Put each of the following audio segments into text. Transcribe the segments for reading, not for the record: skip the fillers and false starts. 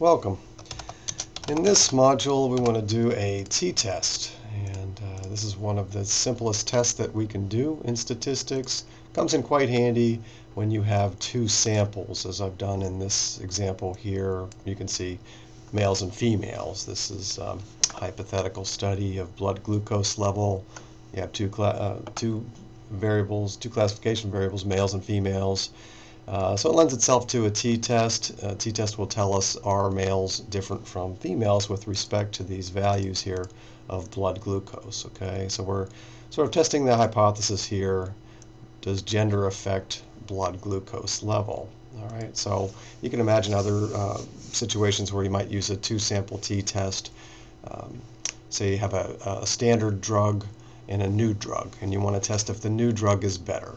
Welcome. In this module we want to do a t-test, and this is one of the simplest tests that we can do in statistics. Comes in quite handy when you have two samples, as I've done in this example here. You can see males and females. This is a hypothetical study of blood glucose level. You have two variables, two classification variables, males and females. So it lends itself to a t-test. A t-test will tell us are males different from females with respect to these values here of blood glucose. Okay, so we're sort of testing the hypothesis here. Does gender affect blood glucose level? All right, so you can imagine other situations where you might use a two-sample t-test. Say you have a standard drug and a new drug, and you want to test if the new drug is better.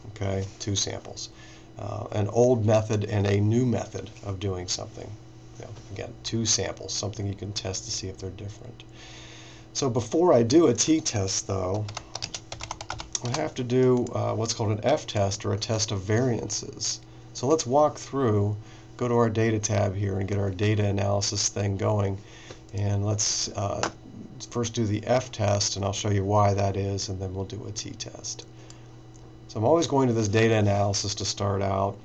Okay, two samples. An old method and a new method of doing something. Again, two samples, something you can test to see if they're different. So before I do a t-test, though, I have to do what's called an f-test, or a test of variances. So let's walk through, go to our data tab here and get our data analysis thing going. And let's first do the f-test, and I'll show you why that is, and then we'll do a t-test. So I'm always going to this data analysis to start out,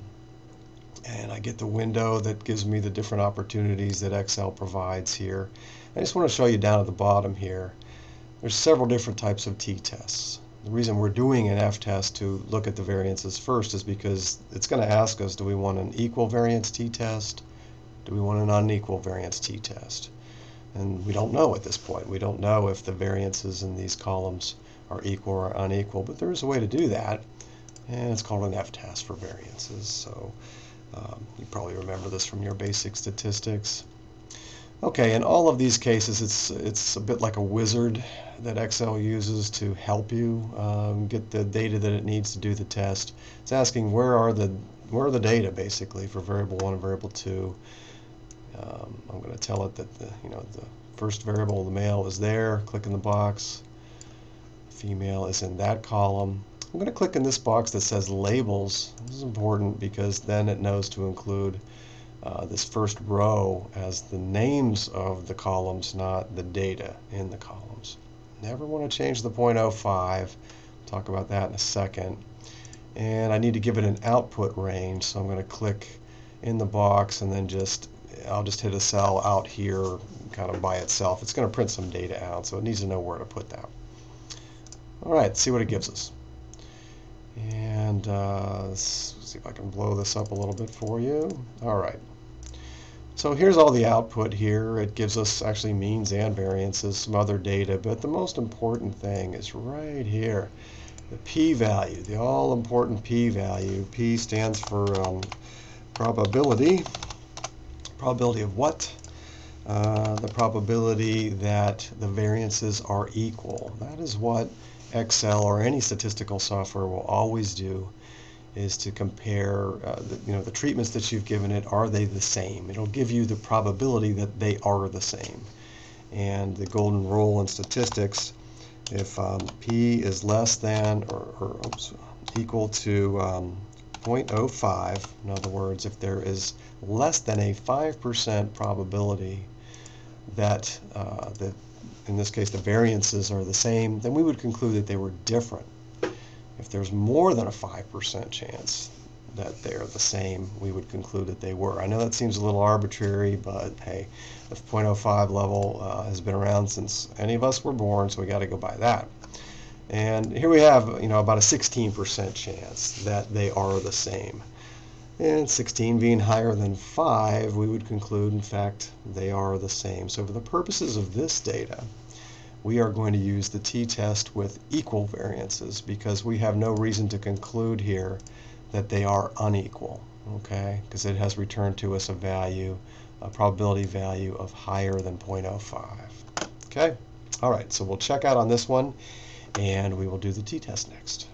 and I get the window that gives me the different opportunities that Excel provides here. I just want to show you down at the bottom here, there's several different types of t-tests. The reason we're doing an f-test to look at the variances first is because it's going to ask us, do we want an equal variance t-test? Do we want an unequal variance t-test? And we don't know at this point. We don't know if the variances in these columns are equal or unequal, but there is a way to do that, and it's called an f-test for variances. So you probably remember this from your basic statistics. Okay, in all of these cases, it's a bit like a wizard that Excel uses to help you get the data that it needs to do the test. It's asking where are the data basically for variable 1 and variable 2. I'm going to tell it that the first variable, the male, is there. Click in the box. Female is in that column. I'm going to click in this box that says labels. This is important because then it knows to include this first row as the names of the columns, not the data in the columns. Never want to change the 0.05. Talk about that in a second. And I need to give it an output range, so I'm going to click in the box and then I'll just hit a cell out here kind of by itself. It's going to print some data out, so it needs to know where to put that. All right, let's see what it gives us. And let's see if I can blow this up a little bit for you. All right. So here's all the output here. It gives us actually means and variances, some other data, but the most important thing is right here, the p-value, the all-important p-value. P stands for probability. Probability of what? The probability that the variances are equal. That is what Excel or any statistical software will always do, is to compare the treatments that you've given it. Are they the same? It'll give you the probability that they are the same. And the golden rule in statistics, if p is less than or equal to 0.05, in other words, if there is less than a 5% probability that in this case the variances are the same, then we would conclude that they were different. If there's more than a 5% chance that they're the same, we would conclude that they were. I know that seems a little arbitrary, but hey, the 0.05 level has been around since any of us were born, so we got to go by that. And here we have about a 16% chance that they are the same. And 16 being higher than 5, we would conclude, in fact, they are the same. So for the purposes of this data, we are going to use the t-test with equal variances because we have no reason to conclude here that they are unequal, okay? Because it has returned to us a value, a probability value of higher than 0.05. Okay? All right, so we'll check out on this one, and we will do the t-test next.